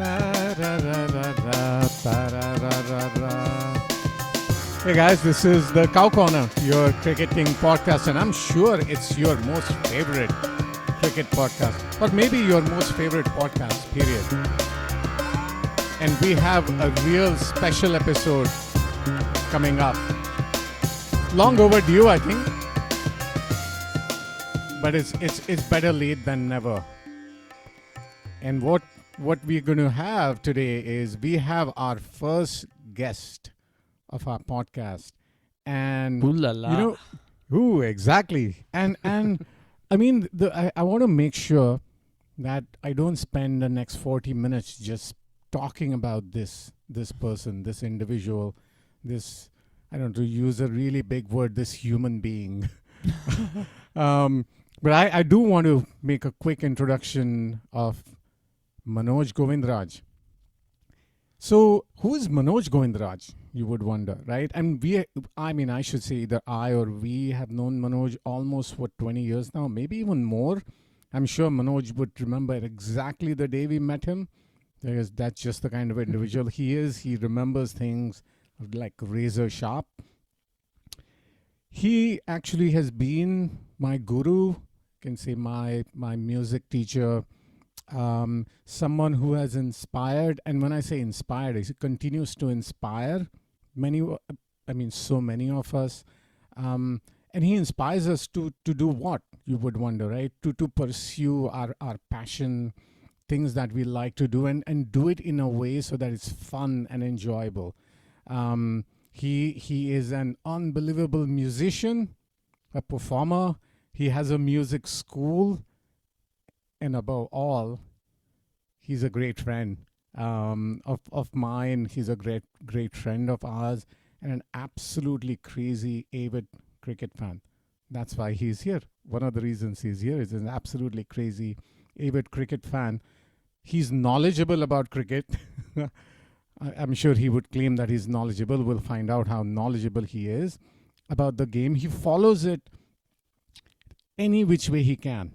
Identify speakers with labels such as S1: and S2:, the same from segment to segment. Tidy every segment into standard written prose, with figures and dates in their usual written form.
S1: Hey guys, this is the Cow Corner, your cricketing podcast, and I'm sure it's your most favorite cricket podcast, or maybe your most favorite podcast, period. And we have a real special episode coming up. Long overdue, I think, but it's better late than never. And what we're going to have today is we have our first guest of our podcast, and
S2: Ooh la la.
S1: exactly. And I mean, I want to make sure that I don't spend the next 40 minutes just talking about this person, this individual, this, I don't know, to use a really big word, this human being. But I do want to make a quick introduction of Manoj Govindraj. So, who is Manoj Govindraj? You would wonder, right? And I should say either I or we have known Manoj almost, 20 years now, maybe even more. I'm sure Manoj would remember exactly the day we met him, because that's just the kind of individual he is. He remembers things like razor sharp. He actually has been my guru, can say my music teacher, someone who has inspired, and when I say inspired, he continues to inspire so many of us, and he inspires us to do what, you would wonder, right? To pursue our passion, things that we like to do, and do it in a way so that it's fun and enjoyable. He is an unbelievable musician, a performer. He has a music school, and above all, he's a great friend of mine. He's a great friend of ours, and an absolutely crazy avid cricket fan. That's why he's here. One of the reasons he's here is an absolutely crazy avid cricket fan. He's knowledgeable about cricket. I'm sure he would claim that he's knowledgeable. We'll find out how knowledgeable he is about the game. He follows it any which way he can,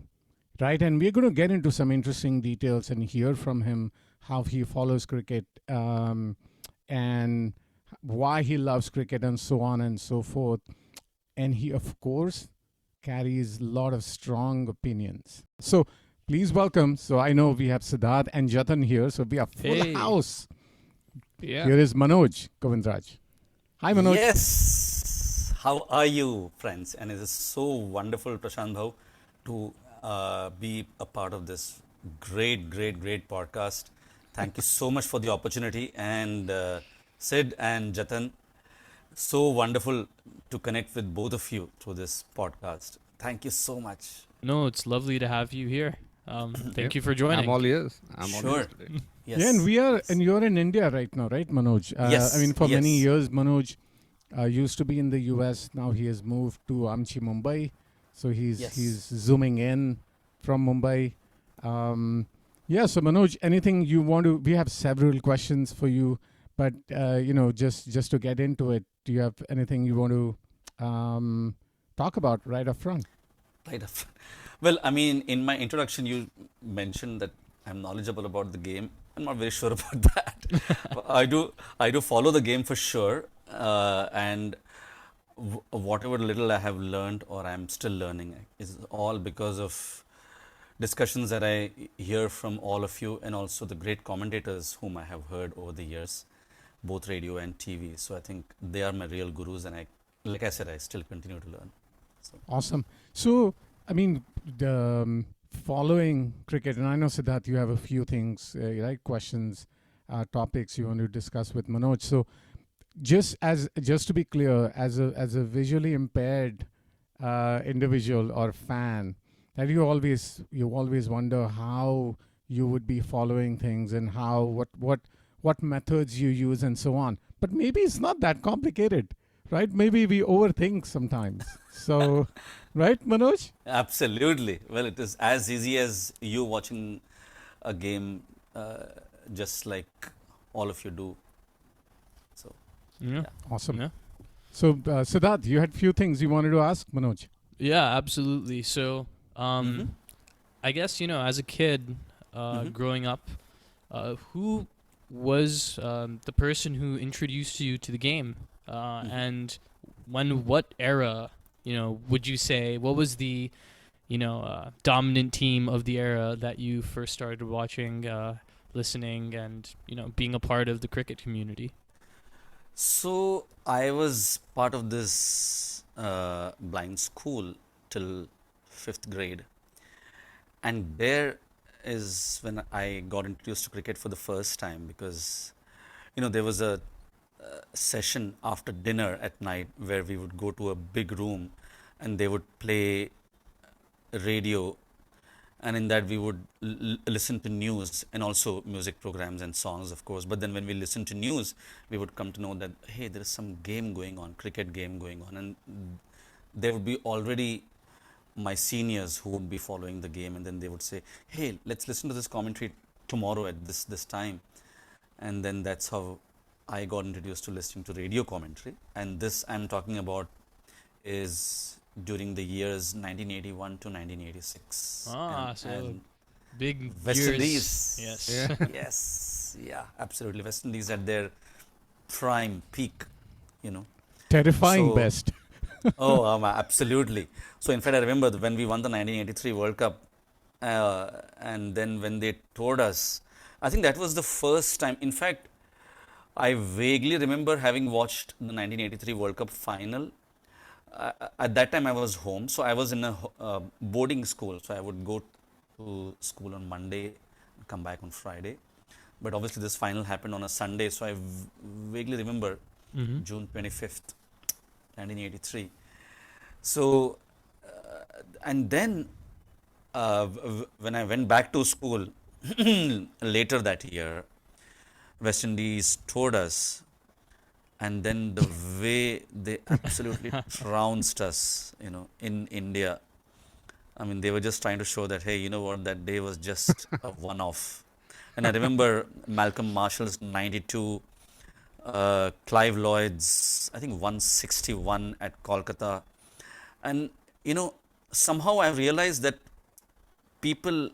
S1: right? And we're going to get into some interesting details and hear from him how he follows cricket, and why he loves cricket, and so on and so forth. And he, of course, carries a lot of strong opinions. So please welcome. So I know we have Siddharth and Jatan here, so we are full house.
S2: Yeah.
S1: Here is Manoj Govindraj. Hi, Manoj.
S3: Yes. How are you, friends? And it is so wonderful, Prashant Bhau, to be a part of this great podcast. Thank you so much for the opportunity. And Sid and Jatan, so wonderful to connect with both of you through this podcast. Thank you so much.
S2: No, it's lovely to have you here. Thank you for joining.
S4: I'm all ears.
S3: Sure.
S4: Today.
S3: Yes.
S1: Yeah, and you're in India right now, right, Manoj?
S3: Yes.
S1: I mean, for
S3: yes.
S1: many years, Manoj used to be in the US. Now he has moved to Amchi, Mumbai. So he's zooming in from Mumbai. So Manoj, anything you want to? We have several questions for you, but just to get into it, do you have anything you want to talk about right up front?
S3: Right up. Well, I mean, in my introduction, you mentioned that I'm knowledgeable about the game. I'm not very sure about that. I do follow the game for sure, and whatever little I have learned or I'm still learning is all because of discussions that I hear from all of you, and also the great commentators whom I have heard over the years, both radio and TV. So I think they are my real gurus, and like I said, I still continue to learn. So.
S1: Awesome. So, I mean, following cricket, and I know, Siddharth, you have a few things, right? Questions, topics you want to discuss with Manoj. So, just to be clear, as a visually impaired individual or fan, that you always wonder how you would be following things, and how what methods you use, and so on. But maybe it's not that complicated, right? Maybe we overthink sometimes. So, right, Manoj?
S3: Absolutely. Well, it is as easy as you watching a game, just like all of you do. So,
S2: Yeah.
S1: Awesome.
S2: Yeah.
S1: So, Siddharth, you had few things you wanted to ask Manoj.
S2: Yeah, absolutely. So, I guess, as a kid, growing up, who was the person who introduced you to the game, and what era, would you say, what was the, dominant team of the era that you first started watching, listening, and, being a part of the cricket community?
S3: So I was part of this blind school till 5th grade, and there is when I got introduced to cricket for the first time, because there was a session after dinner at night where we would go to a big room and they would play radio, and in that we would listen to news and also music programs and songs, of course. But then when we listened to news, we would come to know that, hey, there is some game going on, cricket game going on, and there would be already my seniors who would be following the game, and then they would say, hey, let's listen to this commentary tomorrow at this time. And then that's how I got introduced to listening to radio commentary. And this I'm talking about is during the years 1981 to 1986.
S2: So big
S3: West
S2: years.
S3: Indies.
S2: Yes.
S4: Yeah.
S3: Yes, yeah, absolutely. West Indies at their prime peak,
S1: Terrifying
S3: So-
S1: best.
S3: Oh, absolutely. So, in fact, I remember when we won the 1983 World Cup, and then when they toured us, I think that was the first time. In fact, I vaguely remember having watched the 1983 World Cup final. At that time, I was home, so I was in a boarding school. So I would go to school on Monday, and come back on Friday. But obviously, this final happened on a Sunday, so I vaguely remember
S2: Mm-hmm.
S3: June 25th, 1983. So, and then when I went back to school later that year, West Indies toured us, and then the way they absolutely trounced us, in India. I mean, they were just trying to show that, hey, you know what, that day was just a one-off. And I remember Malcolm Marshall's 92, Clive Lloyd's, I think 161 at Kolkata. And, somehow I realized that people,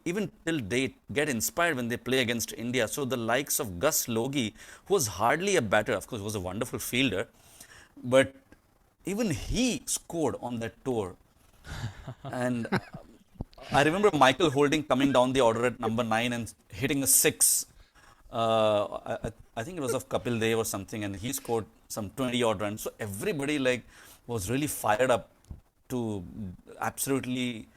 S3: even till date, get inspired when they play against India. So the likes of Gus Logie, who was hardly a batter, of course, was a wonderful fielder, but even he scored on that tour. And I remember Michael Holding coming down the order at number 9 and hitting a 6. I think it was of Kapil Dev or something, and he scored some 20 odd runs. So everybody was really fired up to absolutely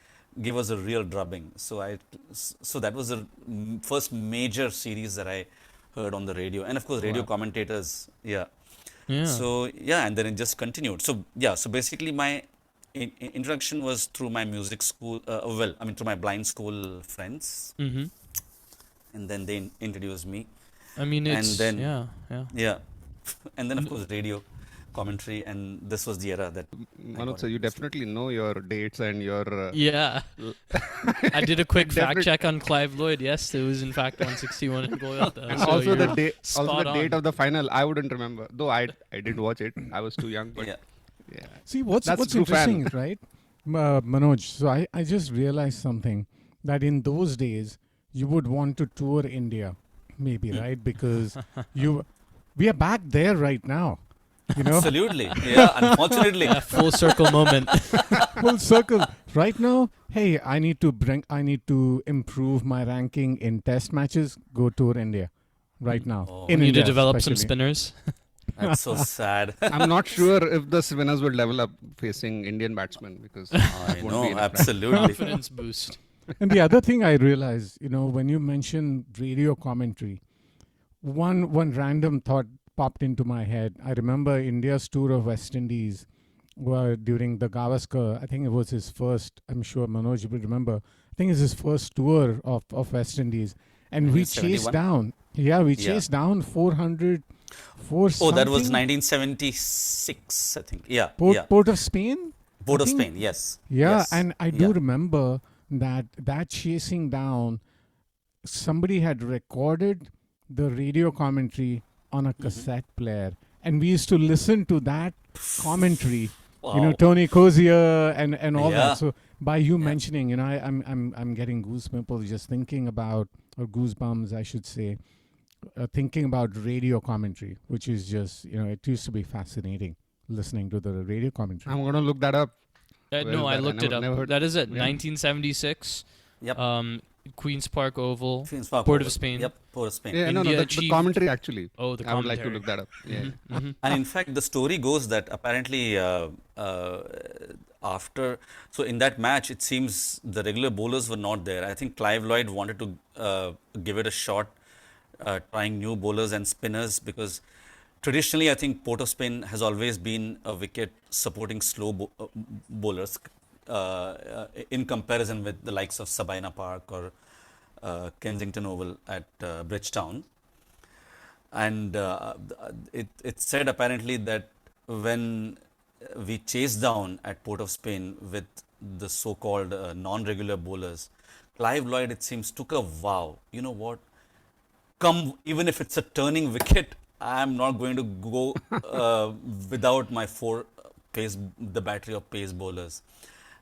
S3: give us a real drubbing. So that was the first major series that I heard on the radio, and of course radio commentators. Yeah. So and then it just continued. So so basically my introduction was through my music school. Through my blind school friends.
S2: Mm-hmm.
S3: And then they introduced me.
S2: I mean, it's
S3: then-
S2: yeah.
S3: And then of course radio commentary, and this was the era that
S4: Manoj, so you definitely know your dates and your.
S2: Yeah. I did a quick fact
S4: Definite-
S2: check on Clive Lloyd. Yes, it was in fact 161 in Kolkata.
S4: And
S2: So
S4: also the
S2: you're
S4: date,
S2: spot
S4: date
S2: on.
S4: of the final, I wouldn't remember. Though I did watch it. I was too young, but
S3: yeah.
S4: yeah.
S1: See, what's
S4: That's true
S1: interesting,
S4: fan.
S1: right, Manoj? So I just realized something, that in those days you would want to tour India, maybe, right? Because we are back there right now,
S3: Absolutely. Yeah, unfortunately.
S2: Yeah, full circle moment.
S1: full circle. Right now, hey, I need to improve my ranking in test matches. Go tour India, right now.
S3: Oh.
S1: In
S2: We need
S1: India,
S2: to develop some
S1: especially.
S2: spinners.
S3: That's so sad.
S4: I'm not sure if the spinners will develop facing Indian batsmen because
S3: I
S4: it won't be
S3: know,
S4: enough.
S3: absolutely.
S2: Confidence boost.
S1: And the other thing I realized, when you mention radio commentary, one random thought popped into my head. I remember India's tour of West Indies during the Gavaskar. I think it was his first. I'm sure Manoj will remember. I think it's his first tour of West Indies, and we chased
S3: 1971?
S1: down. Yeah, we chased down 400.
S3: Oh, that was
S1: something.
S3: 1976, I think. Yeah.
S1: Port,
S3: yeah.
S1: Port of Spain.
S3: Port
S1: I
S3: of
S1: think-
S3: Spain, yes.
S1: Yeah,
S3: Yes.
S1: and I do
S3: Yeah.
S1: remember that chasing down, somebody had recorded the radio commentary on a cassette player, and we used to listen to that commentary.
S3: Wow.
S1: Tony Cozier and all
S3: Yeah.
S1: that. So by you
S3: Yeah.
S1: mentioning, I'm getting goosebumps just thinking about or goosebumps, I should say, thinking about radio commentary, which is just, it used to be fascinating listening to the radio commentary.
S4: I'm gonna look that up. Where
S2: No,
S4: is
S2: I
S4: that?
S2: looked it up.
S4: never heard-
S2: That is at
S4: Yeah.
S2: 1976.
S3: Yep.
S2: Queens Park Oval,
S3: Queen's Park
S2: Port
S3: Oval.
S2: of Spain.
S3: Yep, Port of Spain.
S4: Yeah, no,
S2: India
S4: the
S2: achieved-
S4: commentary actually.
S2: Oh, the
S4: I would like to
S2: commentary.
S4: look that up. Yeah.
S2: Mhm.
S3: And in fact, the story goes that apparently after, so in that match, it seems the regular bowlers were not there. I think Clive Lloyd wanted to give it a shot, trying new bowlers and spinners, because traditionally, I think Port of Spain has always been a wicket supporting slow bowlers in comparison with the likes of Sabina Park or Kensington Oval at Bridgetown. And it's said apparently that when we chased down at Port of Spain with the so-called non-regular bowlers, Clive Lloyd, it seems, took a vow. You know what? Come, even if it's a turning wicket, I'm not going to go without my the battery of pace bowlers.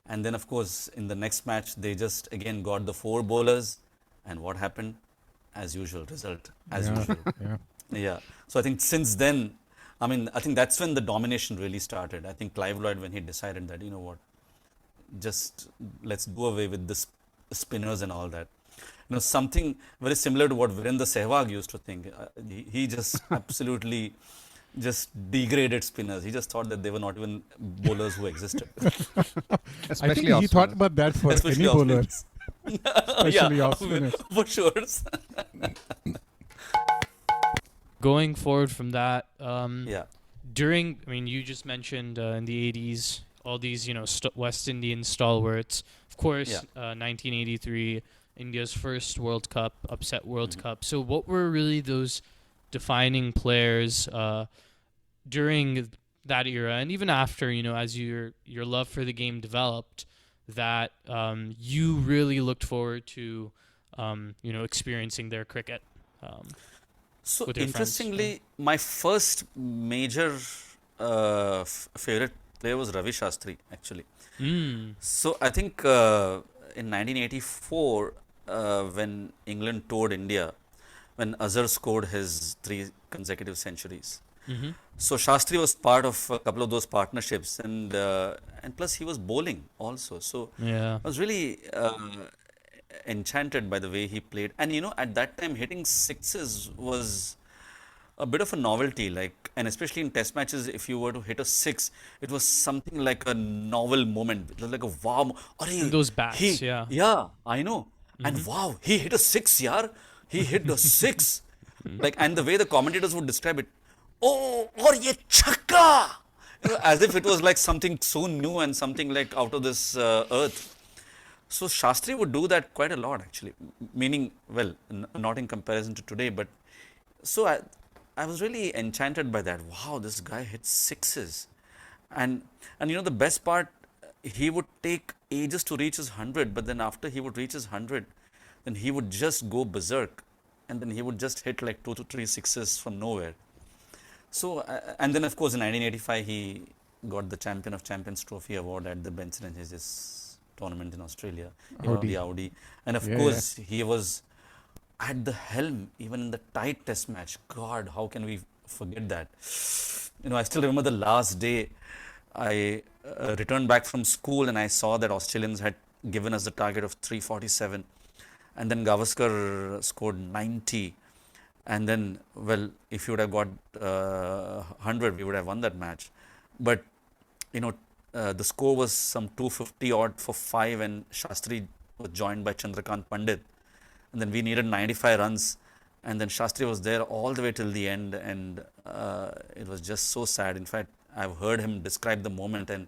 S3: And then, of course, in the next match, they just again got the 4 bowlers. And what happened? As usual, result as usual.
S1: Yeah.
S3: Yeah. So I think since then, I think that's when the domination really started. I think Clive Lloyd, when he decided that, you know what, just let's do away with the spinners and all that. Something very similar to what Virendra Sehwag used to think. He just absolutely just degraded spinners. He just thought that they were not even bowlers who existed.
S1: I think he thought about that for
S3: Especially
S1: any bowler.
S3: off-spinners.
S1: Especially
S3: Yeah,
S1: off spinners.
S3: for sure.
S2: Going forward from that,
S3: Yeah.
S2: you just mentioned in the 80s, all these, West Indian stalwarts. Of course, 1983, India's first World Cup, upset World Cup. So what were really those defining players during that era, and even after, as your love for the game developed, that you really looked forward to, experiencing their cricket?
S3: So
S2: with your friends,
S3: interestingly, my first major favorite player was Ravi Shastri, actually. So I think in 1984, when England toured India, when Azhar scored his 3 consecutive centuries.
S2: Mm-hmm.
S3: So Shastri was part of a couple of those partnerships, and plus he was bowling also. So
S2: Yeah.
S3: I was really enchanted by the way he played. And at that time, hitting sixes was a bit of a novelty, and especially in test matches, if you were to hit a 6, it was something like a novel moment. It was like a wow.
S2: Those bats, yeah.
S3: Yeah, I know. And wow, he hit a 6, yaar. He hit a 6. And the way the commentators would describe it, oh, or ye chakka! As if it was like something so new and something like out of this earth. So Shastri would do that quite a lot, actually. Meaning, well, not in comparison to today, but so I was really enchanted by that. Wow, this guy hits 6s. And the best part, he would take ages to reach his 100, but then after he would reach his 100, then he would just go berserk. And then he would just hit like 2 to 3 6s from nowhere. So, and then of course in 1985, he got the Champion of Champions Trophy award at the Benson and Hedges tournament in Australia. The Audi. And of course, he was at the helm, even in the tight test match. God, how can we forget that? I still remember the last day I returned back from school and I saw that Australians had given us the target of 347. And then Gavaskar scored 90. And then, well, if you would have got 100, we would have won that match. But, the score was some 250 odd for 5, and Shastri was joined by Chandrakant Pandit. And then we needed 95 runs. And then Shastri was there all the way till the end. And it was just so sad. In fact, I've heard him describe the moment, and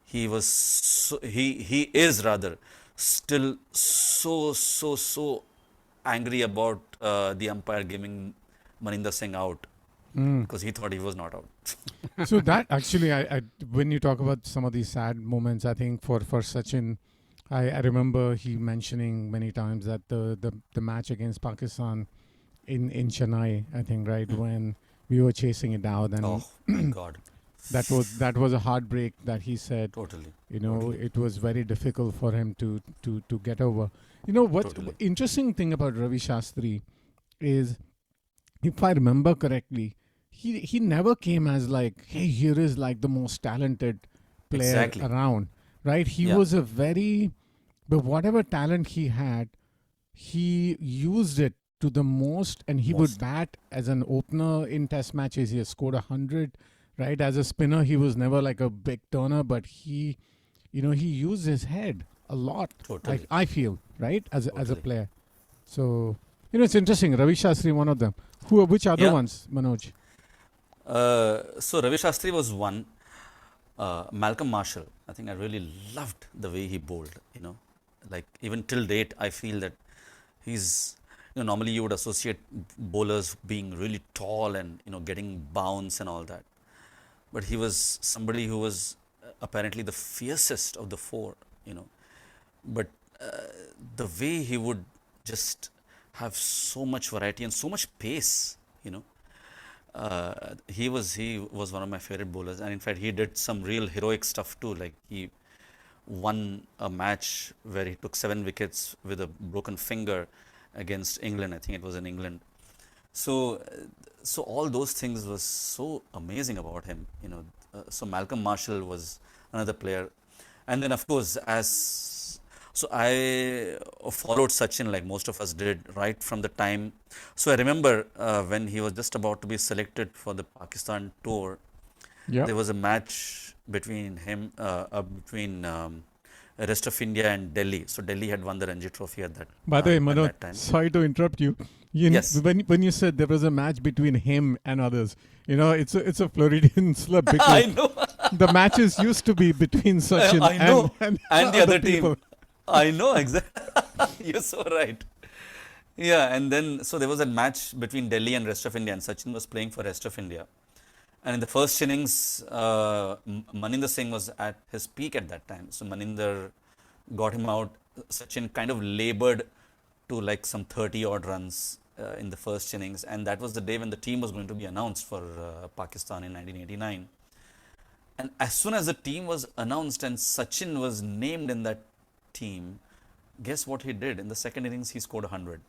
S3: he was he is rather still so angry about the umpire giving Maninder Singh out because he thought he was not out.
S1: So that actually, I when you talk about some of these sad moments, I think for Sachin, I remember he mentioning many times that the match against Pakistan in Chennai, I think, right, when we were chasing it down, and
S3: Oh my God.
S1: that was a heartbreak that he said.
S3: Totally.
S1: You know,
S3: Totally.
S1: it was very difficult for him to get over. You know what?
S3: Totally.
S1: Interesting thing about Ravi Shastri is, if I remember correctly, he never came as like, hey, here is like the most talented player
S3: Exactly.
S1: around, right? He
S3: Yeah.
S1: was a very, but whatever talent he had, he used it to the most, and he would
S3: Most.
S1: bat as an opener in test matches. He has scored 100, right? As a spinner, he was never like a big turner, but he, you know, he used his head a lot.
S3: Totally.
S1: I feel, right, as a
S3: Totally.
S1: player. So, you know, it's interesting. Ravi Shastri, one of them. Which other
S3: Yeah.
S1: ones, Manoj?
S3: So Ravi Shastri was one. Malcolm Marshall, I think I really loved the way he bowled. You know, like even till date, I feel that he's. You know, normally you would associate bowlers being really tall and getting bounce and all that, but he was somebody who was apparently the fiercest of the four. You know, but the way he would just have so much variety and so much pace. You know, he was one of my favorite bowlers, and in fact he did some real heroic stuff too. Like he won a match where he took 7 wickets with a broken finger against England. I think it was in England. So all those things was so amazing about him. You know, so Malcolm Marshall was another player, and then of course I followed Sachin like most of us did right from the time. So I remember when he was just about to be selected for the Pakistan tour,
S1: Yeah.
S3: there was a match between between rest of India and Delhi. So Delhi had won the Ranji Trophy at that.
S1: By the way,
S3: at
S1: Manoj,
S3: that time.
S1: sorry to interrupt you.
S3: Yes.
S1: When you said there was a match between him and others, you know, it's a Floridian slip
S3: I
S1: because
S3: know,
S1: the matches used to be between Sachin
S3: I know.
S1: and
S3: and the other
S1: people.
S3: team. I know exactly. You're so right. Yeah, and then so there was a match between Delhi and rest of India, and Sachin was playing for rest of India. And in the first innings, Maninder Singh was at his peak at that time. So Maninder got him out. Sachin kind of labored to like some 30 odd runs in the first innings, and that was the day when the team was going to be announced for Pakistan in 1989. And as soon as the team was announced and Sachin was named in that team, guess what he did? In the second innings, he scored 100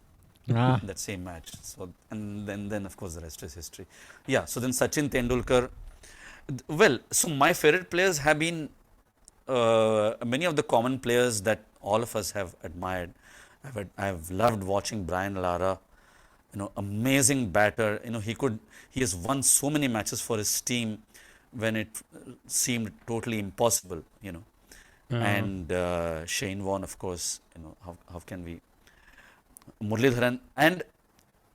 S1: Ah,
S3: in that same match. So, and then of course the rest is history. Yeah. So then Sachin Tendulkar. Well, so my favorite players have been many of the common players that all of us have admired. I've loved watching Brian Lara. You know, amazing batter. You know, he has won so many matches for his team when it seemed totally impossible. You know, and Shane Warne, of course. You know, how can we? Muralidharan, and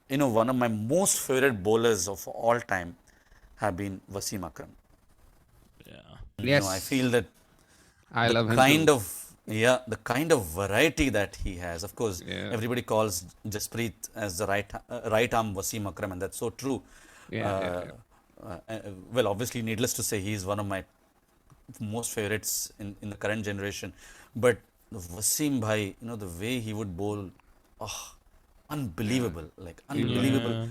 S3: you know, one of my most favorite bowlers of all time have been Wasim Akram.
S2: Yeah.
S3: You know, I
S4: Yes.
S3: feel that
S4: I
S3: the
S4: love him
S3: kind
S4: too.
S3: the kind of variety that he has. Of course,
S4: Yeah.
S3: everybody calls Jasprit as the right arm Wasim Akram, and that's so true.
S4: Yeah.
S3: Well, obviously, needless to say, he is one of my most favorites in the current generation. But Wasim Bhai, you know, the way he would bowl, oh, unbelievable, like unbelievable.
S2: Yeah.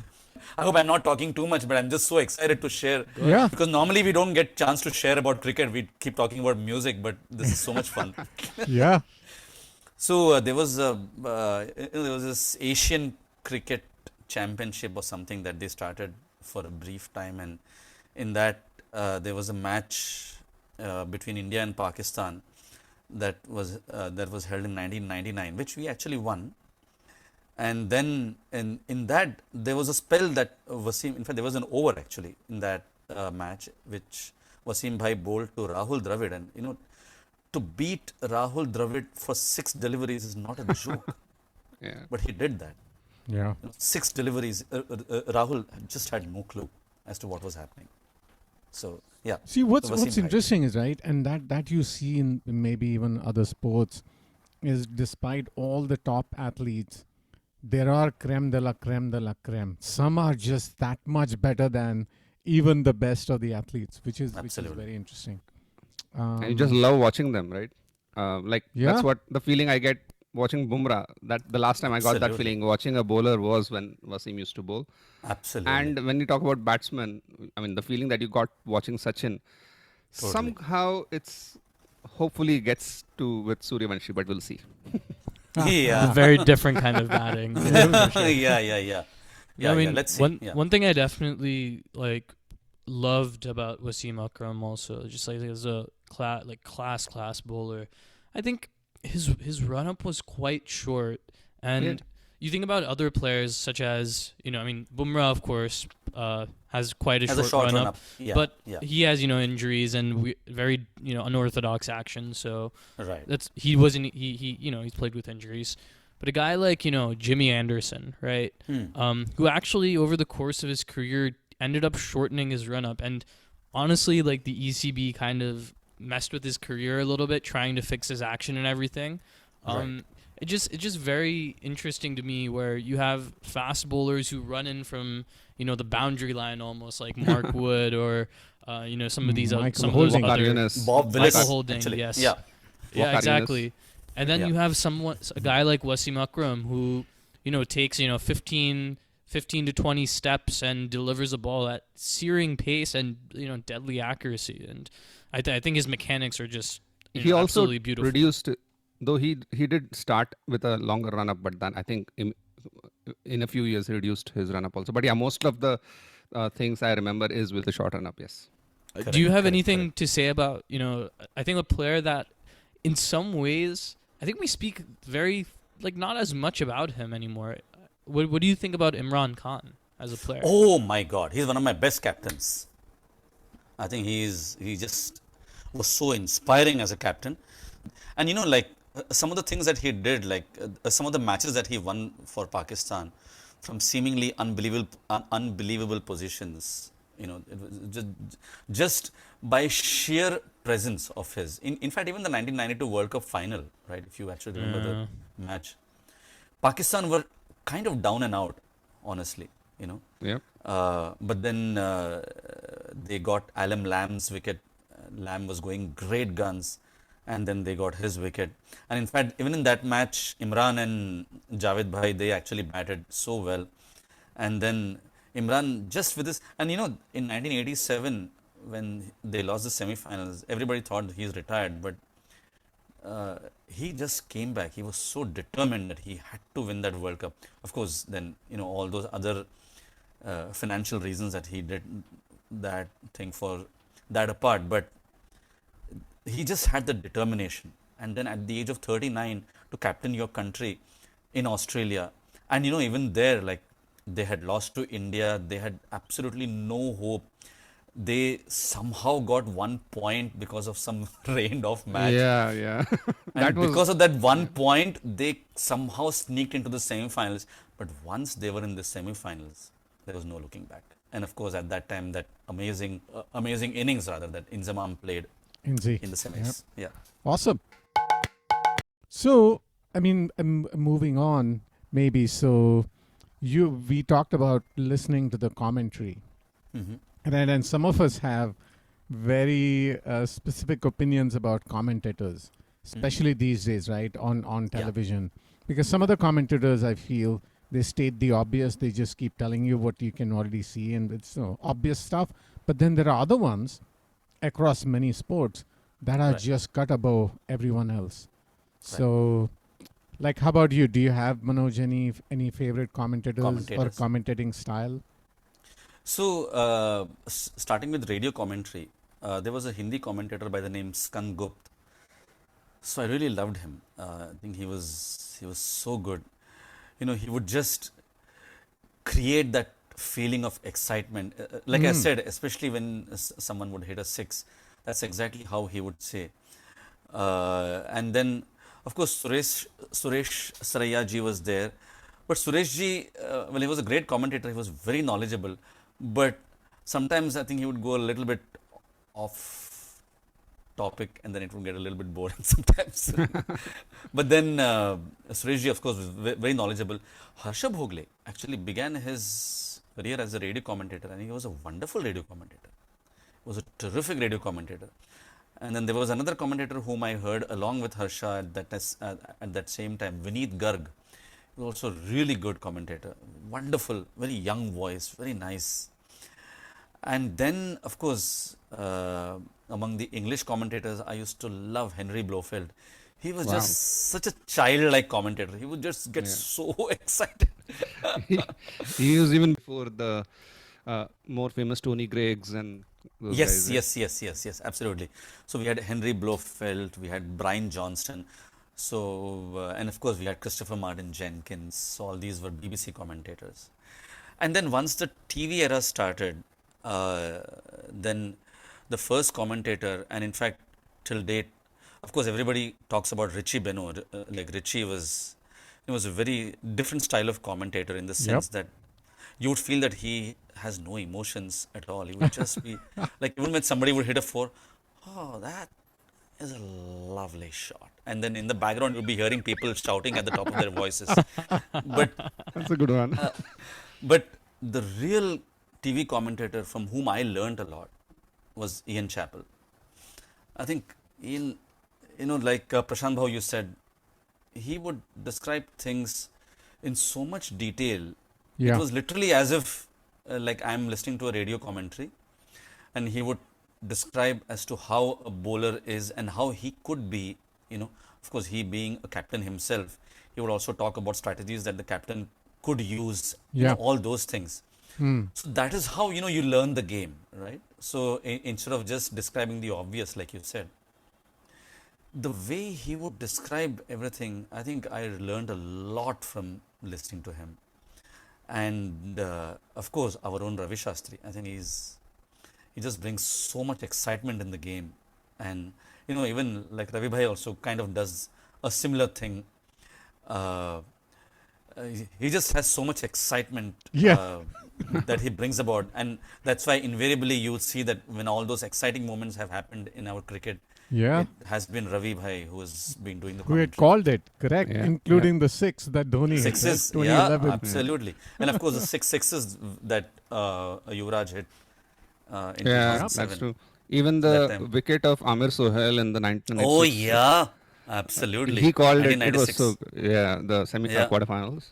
S3: I hope I'm not talking too much, but I'm just so excited to share.
S1: yeah.
S3: Because normally we don't get chance to share about cricket. We keep talking about music, but this is so much fun.
S1: Yeah.
S3: So there was this Asian Cricket Championship or something that they started for a brief time, and in that there was a match between India and Pakistan that was held in 1999, which we actually won. And then in that there was a spell that Wasim, in fact there was an over actually in that match, which Wasim Bhai bowled to Rahul Dravid, and you know, to beat Rahul Dravid for 6 deliveries is not a joke,
S4: Yeah.
S3: but he did that.
S1: Yeah.
S3: 6 deliveries. Rahul just had no clue as to what was happening. So yeah,
S1: See, what's
S3: Wasim Bhai.
S1: interesting is, right, and that you see in maybe even other sports, is despite all the top athletes, there are creme de la creme de la creme. Some are just that much better than even the best of the athletes, which is
S3: Absolutely.
S1: very interesting.
S4: And you just love watching them, right? Like
S1: Yeah.
S4: that's what the feeling I get watching Bumrah, that the last time I got that
S3: Absolutely.
S4: feeling watching a bowler was when Wasim used to bowl.
S3: Absolutely.
S4: And when you talk about batsmen, I mean, the feeling that you got watching Sachin,
S3: Totally.
S4: somehow it's hopefully gets to with Suryavanshi, but we'll see.
S3: Yeah.
S2: Very different kind of batting. Yeah, for sure.
S3: Yeah.
S2: I mean,
S3: Let's see.
S2: one
S3: Yeah.
S2: one thing I definitely like loved about Wasim Akram also, just like as a class bowler. I think his run up was quite short, and
S4: Yeah.
S2: you think about other players such as I mean Bumrah of course has quite a
S3: As
S2: short,
S3: a short
S2: run
S3: run
S2: up,
S3: up. Yeah.
S2: but
S3: Yeah.
S2: he has injuries and very unorthodox action, so
S3: Right.
S2: he wasn't he he's played with injuries. But a guy like Jimmy Anderson, right? Who actually over the course of his career ended up shortening his run up, and honestly, like the ECB kind of messed with his career a little bit, trying to fix his action and everything.
S3: Right.
S2: It's just very interesting to me where you have fast bowlers who run in from the boundary line almost like Mark Wood or some of these
S1: Michael
S2: some
S1: Holding.
S2: of those
S4: Waqar
S2: other
S4: Yunus.
S3: Bob Willis.
S2: Michael Holding,
S3: Actually.
S2: yes.
S3: Yeah.
S2: Yeah,
S4: Waqar Yunus.
S2: exactly. And then
S3: Yeah.
S2: you have a guy like Wasim Akram who, takes 15 to 20 steps and delivers a ball at searing pace and deadly accuracy. And I think his mechanics are just
S4: He also
S2: absolutely beautiful.
S4: reduced, though he did start with a longer run up, but then I think in a few years he reduced his run up also. But yeah, most of the things I remember is with the short run up. Yes.
S2: Do you have
S3: Correct,
S2: anything
S3: correct.
S2: to say about I think a player that in some ways I think we speak very not as much about him anymore. What do you think about Imran Khan as a player?
S3: Oh my God, he's one of my best captains. I think he just was so inspiring as a captain, and some of the things that he did, some of the matches that he won for Pakistan, from seemingly unbelievable positions. It was just by sheer presence of his. In fact, even the 1992 World Cup final, right? If you actually remember the match, Pakistan were kind of down and out, honestly.
S4: Yeah.
S3: But then they got Alam Lamb's wicket. Lamb was going great guns, and then they got his wicket. And in fact, even in that match, Imran and Javed Bhai, they actually batted so well. And then Imran just with this, and in 1987, when they lost the semi-finals, everybody thought he's retired, but he just came back. He was so determined that he had to win that World Cup. Of course, then all those other financial reasons that he did that thing for that apart, but he just had the determination. And then at the age of 39 to captain your country in Australia, and even there, like they had lost to India, they had absolutely no hope. They somehow got 1 point because of some rained off match.
S4: Yeah.
S3: And because of that 1 point, they somehow sneaked into the semi-finals. But once they were in the semi-finals, there was no looking back. And of course, at that time, that amazing innings rather that Inzamam played
S1: Inzi.
S3: in the semis. Yeah.
S1: Awesome. So, I mean, moving on, maybe. So, we talked about listening to the commentary.
S3: Mm-hmm.
S1: And then some of us have very specific opinions about commentators, especially these days, right, on television. Because some of the commentators, I feel, they state the obvious. They just keep telling you what you can already see, and it's obvious stuff. But then there are other ones across many sports that are
S3: Right.
S1: just cut above everyone else. So, like, how about you? Do you have, Manoj, any favorite commentators or
S3: Commentators.
S1: commentating style?
S3: So, starting with radio commentary, there was a Hindi commentator by the name Skand Gupt. So I really loved him. I think he was so good. He would just create that feeling of excitement. Like I said, especially when someone would hit a six, that's exactly how he would say. And then, of course, Suresh Saraiya ji was there. But Suresh ji, well, he was a great commentator. He was very knowledgeable. But sometimes I think he would go a little bit off topic, and then it would get a little bit boring sometimes. But then Suresh ji, of course, was very knowledgeable. Harsha Bhogle actually began his career as a radio commentator, and he was a wonderful radio commentator. He was a terrific radio commentator. And then there was another commentator whom I heard along with Harsha at that same time, Vineet Garg. He was also a really good commentator. Wonderful, very young voice, very nice. And then, of course, among the English commentators, I used to love Henry Blofeld. He was just such a childlike commentator. He would just get so excited.
S4: He was even before the more famous Tony Greggs and those guys.
S3: Yes, absolutely. So we had Henry Blofeld, we had Brian Johnston. So, and of course, we had Christopher Martin Jenkins. So all these were BBC commentators. And then once the TV era started, then the first commentator, and in fact, till date, of course, everybody talks about Richie Benaud. Like Richie was a very different style of commentator in the sense that you would feel that he has no emotions at all. He would just be like, even when somebody would hit a four, oh, that is a lovely shot. And then in the background, you'll be hearing people shouting at the top of their voices. But
S4: That's a good one.
S3: but the real TV commentator from whom I learned a lot was Ian Chappell. I think Ian, like Prashant Bhau, you said, he would describe things in so much detail.
S1: Yeah.
S3: It was literally as if like I'm listening to a radio commentary, and he would describe as to how a bowler is and how he could be, of course, he being a captain himself, he would also talk about strategies that the captain could use, all those things. So that is how, you learn the game, right? So instead of just describing the obvious, like you said, the way he would describe everything, I think I learned a lot from listening to him. And of course, our own Ravi Shastri, I think he just brings so much excitement in the game. And, even like Ravi Bhai also kind of does a similar thing. He just has so much excitement that he brings about. And that's why invariably you will see that when all those exciting moments have happened in our cricket, it has been Ravi Bhai who has been doing the
S1: Who had
S3: commentary.
S1: called it, correct? Including the six that Dhoni hit,
S3: Sixes,
S1: right?
S3: yeah,
S1: 2011.
S3: absolutely. And of course, the 6 sixes that Yuvraj hit in
S4: Yeah,
S3: 2007.
S4: that's true. Even
S3: That
S4: the
S3: time.
S4: wicket of Amir Sohail in the 1996.
S3: Oh, yeah, absolutely.
S4: He called it. It was
S3: 1996.
S4: so the
S3: Yeah.
S4: quarterfinals.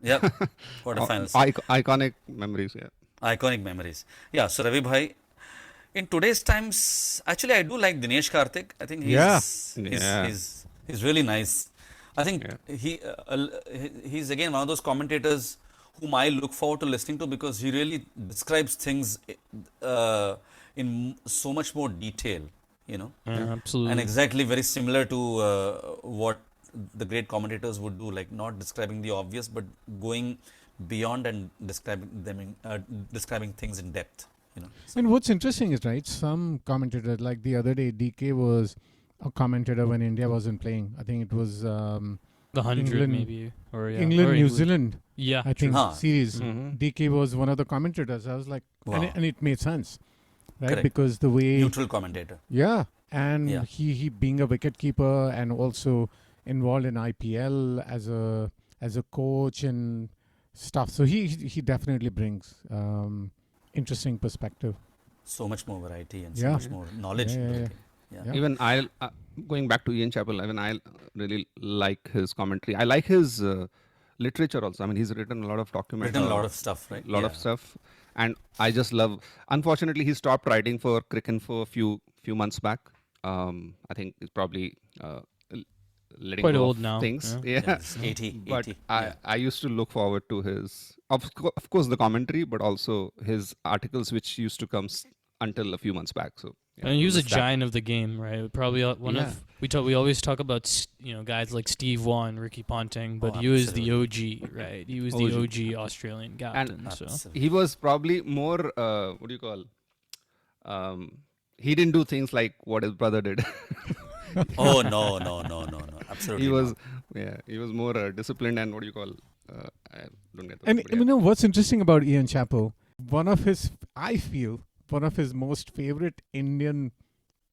S3: Yeah, quarterfinals.
S4: Iconic memories. Yeah.
S3: Iconic memories. Yeah, so Ravi Bhai, in today's times, actually, I do like Dinesh Karthik. I think he's really nice. I think he's again one of those commentators whom I look forward to listening to because he really describes things in so much more detail,
S2: Absolutely.
S3: and exactly very similar to what the great commentators would do, like not describing the obvious, but going beyond and describing things in depth. So,
S1: And what's interesting is, right, some commentator, like the other day, DK was a commentator when India wasn't playing. I think it was
S2: the 100
S1: England-
S2: maybe. Or, yeah.
S1: England,
S2: or
S1: New Zealand,
S2: Yeah.
S1: I think,
S3: Huh.
S1: series.
S4: Mhm.
S1: DK was one of the commentators. I was like,
S3: wow.
S1: and it made sense, right?
S3: Correct.
S1: Because the way,
S3: Neutral commentator.
S1: and
S3: Yeah.
S1: he being a wicket keeper and also involved in IPL as a coach and stuff. So he definitely brings interesting perspective.
S3: So much more variety and
S1: Yeah.
S3: so much more knowledge.
S1: Yeah,
S3: in
S1: yeah,
S3: the game.
S1: Yeah.
S4: Even I, going back to Ian Chappell, even I really like his commentary. I like his literature also. I mean, he's written a lot of documents.
S3: Written a lot of stuff, right?
S4: lot of stuff, and I just love. Unfortunately, he stopped writing for Cricinfo a few months back. I think he's probably letting
S2: Quite
S4: go
S2: old
S4: of
S2: now,
S4: things.
S2: yeah.
S3: Yeah, it's 80.
S4: But
S3: 80.
S4: I used to look forward to his, of course, the commentary, but also his articles, which used to come until a few months back. So, yeah,
S2: And he was a
S4: just that.
S2: giant of the game, right? Probably one of we always talk about guys like Steve Waugh and Ricky Ponting, but
S3: Oh,
S2: he was the OG, right? He was the
S4: OG.
S2: OG Australian captain. So
S3: Absolutely.
S4: He was probably more, what do you call? He didn't do things like what his brother did.
S3: Oh, no. Absolutely.
S4: He was,
S3: not.
S4: he was more disciplined and what do you call? I don't get the
S1: And
S4: word, but yeah.
S1: what's interesting about Ian Chappell, I feel one of his most favorite Indian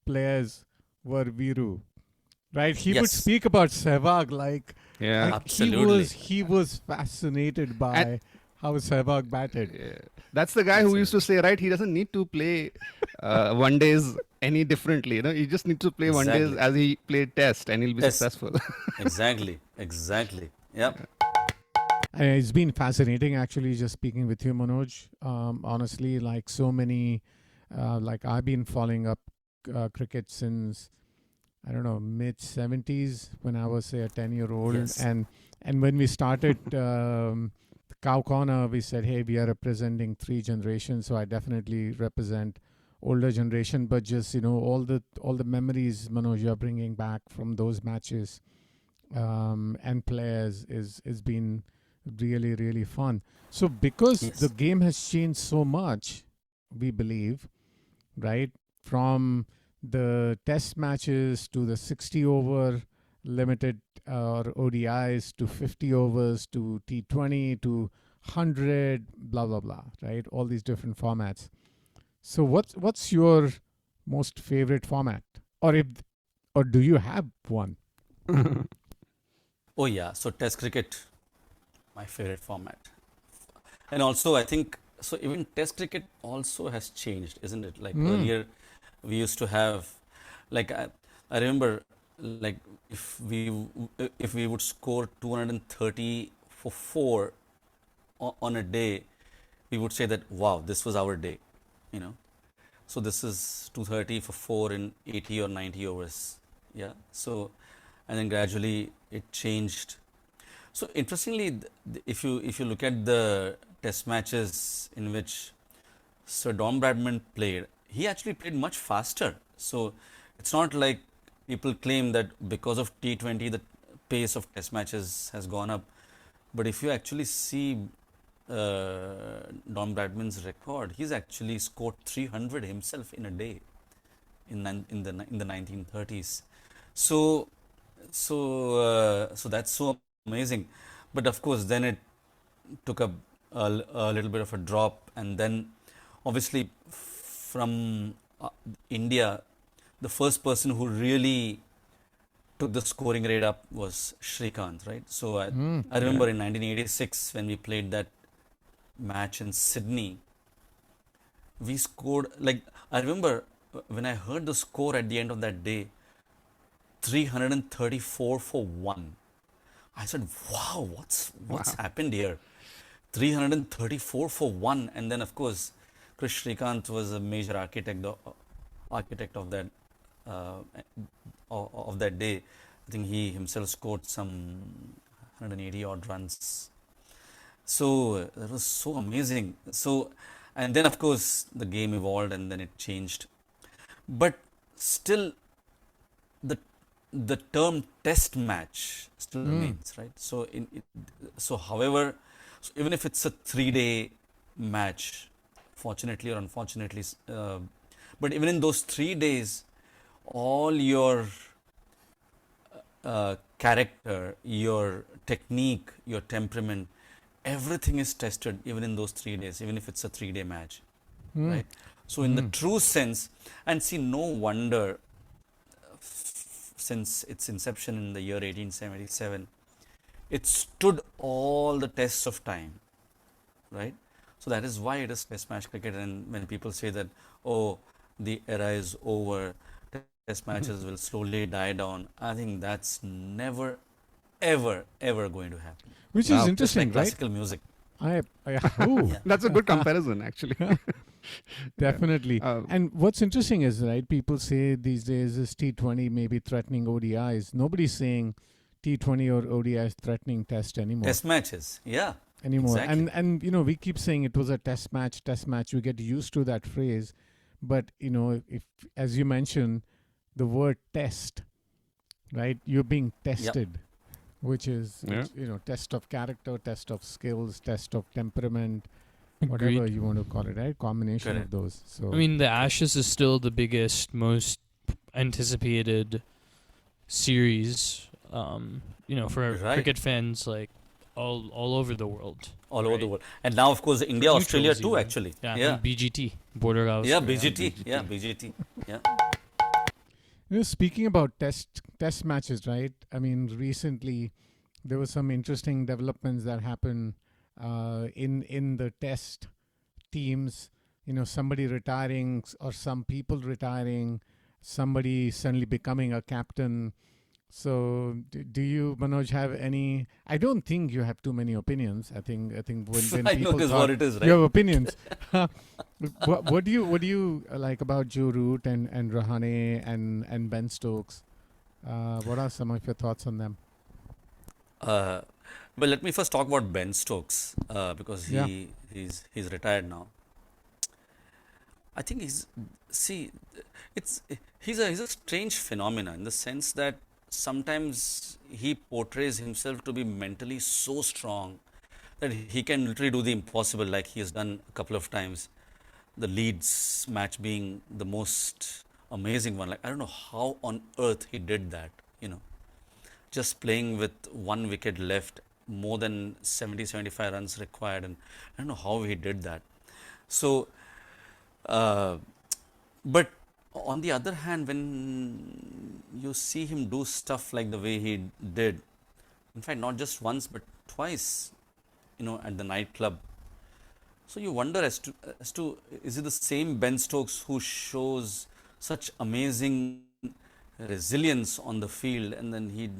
S1: players were Viru. Right? He would
S3: Yes.
S1: speak about Sehwag like
S4: Yeah.
S1: he
S3: Absolutely.
S1: was fascinated by
S4: And
S1: how Sehwag batted.
S4: Yeah. That's the guy who used to say, right, he doesn't need to play one days any differently. He just needs to play one days
S3: Exactly.
S4: as he played test and he'll be
S3: Test.
S4: successful.
S3: Exactly. Yep.
S1: It's been fascinating, actually, just speaking with you, Manoj. Honestly, like so many, like I've been following up cricket since, I don't know, mid 70s when I was, say, a 10-year-old.
S3: Yes.
S1: And when we started Cow Corner, we said, hey, we are representing 3 generations. So I definitely represent older generation, but just, all the memories, Manoj, you're bringing back from those matches and players is been really, really fun. So because the
S3: Yes.
S1: game has changed so much, we believe, right, from the test matches to the 60 over limited or ODIs to 50 overs to T20 to 100, blah blah blah, right, all these different formats. So what's your most favorite format, or do you have one?
S3: Oh yeah. So Test cricket, my favorite format. And also, I think so. Even Test cricket also has changed, isn't it? Like earlier, we used to have, like I remember, like if we would score 230 for 4 on a day, we would say that wow, this was our day, you know. So this is 230 for 4 in 80 or 90 overs. Yeah. So, and then gradually it changed. So interestingly, if you look at the test matches in which Sir Don Bradman played, he actually played much faster. So it's not like people claim that because of T20 the pace of test matches has gone up. But if you actually see Don Bradman's record, he's actually scored 300 himself in a day in the 1930s. So that's so amazing. But of course, then it took a little bit of a drop, and then obviously from India, the first person who really took the scoring rate up was Shrikant, right? So I remember in 1986 when we played that match in Sydney, we scored, like, I remember when I heard the score at the end of that day, 334 for 1. I said, wow, what's happened here? 334 for 1. And then of course Chris Shrikant was a major architect of that of that day. I think he himself scored some 180 odd runs. So that was so amazing. So, and then of course the game evolved and then it changed. But still, the term test match still remains, right? So however, so even if it's a 3-day match, fortunately or unfortunately, but even in those 3 days, all your character, your technique, your temperament, everything is tested even in those 3 days, even if it's a 3-day match, right? So in the true sense, and see, no wonder since its inception in the year 1877, it stood all the tests of time, right? So that is why it is test match cricket. And when people say that, oh, the era is over, test matches will slowly die down, I think that's never, ever going to happen.
S1: Which is
S4: Wow.
S3: Just
S1: interesting,
S3: like
S1: right?
S3: classical music.
S1: Oh,
S4: That's a good comparison, actually.
S1: definitely.
S4: Um,
S1: And what's interesting is, right, people say these days is T20 maybe threatening ODIs. Nobody's saying T20 or ODIs threatening test anymore.
S3: Test matches, yeah. Exactly.
S1: And we keep saying it was a test match. We get used to that phrase. But, if, as you mentioned, the word test, right, you're being tested, which is, test of character, test of skills, test of temperament, whatever
S2: Agreed.
S1: you want to call it, right? Combination
S3: Correct.
S1: of those. So
S2: I mean, the Ashes is still the biggest, most anticipated series, for
S3: Right.
S2: cricket fans, like all over the world.
S3: All over the
S2: Right.
S3: world. And now, of course, India, Australia
S2: neutrals
S3: too,
S2: even.
S3: actually.
S2: Yeah,
S3: Yeah.
S2: BGT, Border House.
S3: Yeah, BGT. Yeah, BGT. Yeah.
S1: speaking about test matches, right? I mean, recently there were some interesting developments that happened in the test teams, somebody retiring or some people retiring, somebody suddenly becoming a captain. So do you, Manoj, have any? I don't think you have too many opinions. I think when
S3: I know
S1: people
S3: this
S1: talk,
S3: what it is,
S1: you
S3: right?
S1: have opinions. What do you like about Joe Root and Rahane and Ben Stokes? What are some of your thoughts on them?
S3: Uh, well, let me first talk about Ben Stokes because
S1: Yeah.
S3: he's retired now. I think see, it's he's a strange phenomena in the sense that sometimes he portrays himself to be mentally so strong that he can literally do the impossible, like he has done a couple of times. The Leeds match being the most amazing one. Like I don't know how on earth he did that. Just playing with one wicket left, more than 70-75 runs required, and I don't know how he did that. So, uh, but on the other hand, when you see him do stuff like the way he did, in fact, not just once but twice, at the nightclub. So you wonder as to is it the same Ben Stokes who shows such amazing resilience on the field, and then he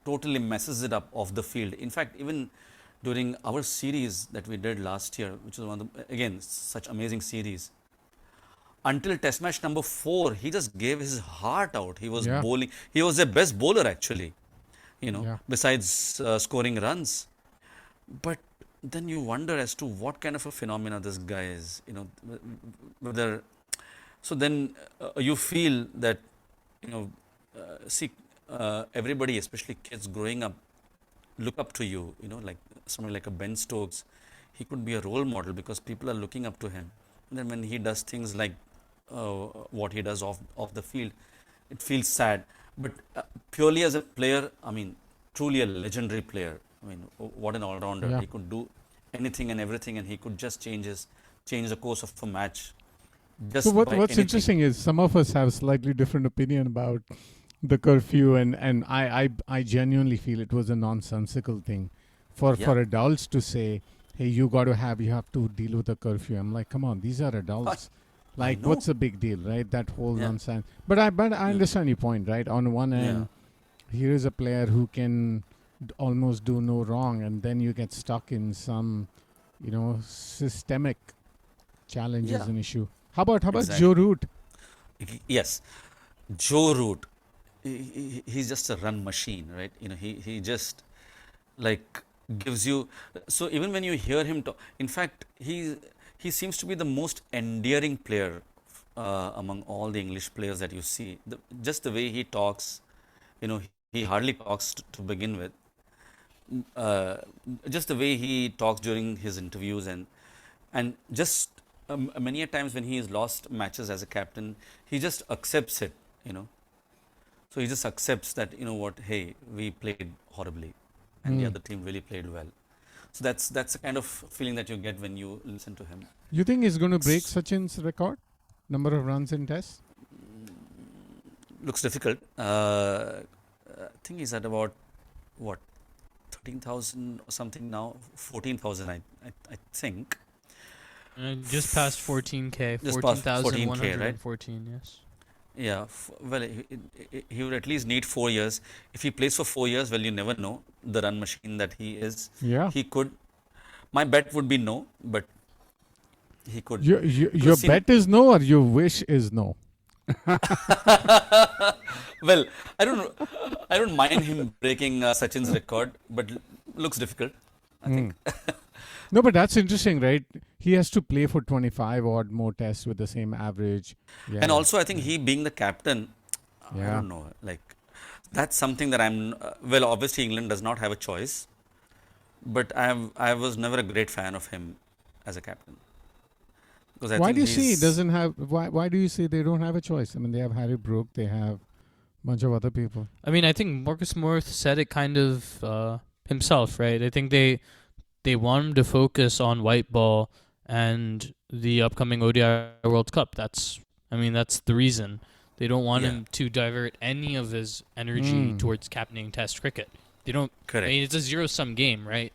S3: totally messes it up off the field. In fact, even during our series that we did last year, which was one of the, again, such amazing series, until test match number 4, he just gave his heart out. He was
S1: Yeah.
S3: bowling. He was their best bowler, actually,
S1: Yeah.
S3: besides scoring runs. But then you wonder as to what kind of a phenomena this guy is, whether. So then you feel that, see, everybody, especially kids growing up, look up to you, like somebody like a Ben Stokes. He could be a role model because people are looking up to him. And then when he does things like what he does off the field, it feels sad. But purely as a player, I mean, truly a legendary player. I mean, what an all-rounder.
S1: Yeah.
S3: He could do anything and everything, and he could just change the course of a match just
S1: So
S3: by
S1: what's
S3: anything.
S1: interesting is some of us have slightly different opinion about the curfew, and I genuinely feel it was a nonsensical thing for
S3: Yeah.
S1: adults to say, hey, you have to deal with the curfew. I'm like, come on, these are adults. Like,
S3: know.
S1: what's the big deal, right? That whole
S3: Yeah.
S1: nonsense. But I understand your point, right? On one end, here is a player who can almost do no wrong, and then you get stuck in some, systemic challenges
S3: Yeah.
S1: and issue. How about
S3: Exactly.
S1: Joe Root?
S3: Yes, Joe Root. He's just a run machine, right? He just like gives you. So even when you hear him talk, in fact, he seems to be the most endearing player among all the English players that you see. Just the way he talks, he hardly talks to begin with. Uh, just the way he talks during his interviews, and just many a times when he has lost matches as a captain, he just accepts it. So he just accepts that, what, hey, we played horribly and the other team really played well. So that's the kind of feeling that you get when you listen to him.
S1: You think he's going to break Sachin's record? Number of runs in tests?
S3: Looks difficult. I think he's at about, what, 13,000 or something now? 14,000, I think.
S2: Just past 14K,
S3: Just past
S2: 14,114, yes.
S3: Yeah, well, he would at least need 4 years. If he plays for 4 years, well, you never know the run machine that he is.
S1: Yeah.
S3: He could. My bet would be no, but he could.
S1: Your bet is no, or your wish is no?
S3: Well, I don't mind him breaking Sachin's record, but looks difficult, I think.
S1: No, but that's interesting, right? He has to play for 25 odd more tests with the same average. Yeah.
S3: And also, I think he being the captain, I
S1: Yeah.
S3: don't know, like that's something that I'm. Well, obviously England does not have a choice, but I was never a great fan of him as a captain. Because
S1: Why do you say he doesn't have? Why do you say they don't have a choice? I mean, they have Harry Brook, they have a bunch of other people.
S2: I mean, I think Marcus Morris said it kind of himself, right? I think they want him to focus on white ball and the upcoming ODI World Cup. That's the reason. They don't want him to divert any of his energy towards captaining Test cricket. They don't.
S3: Correct.
S2: I mean, it's a zero-sum game, right?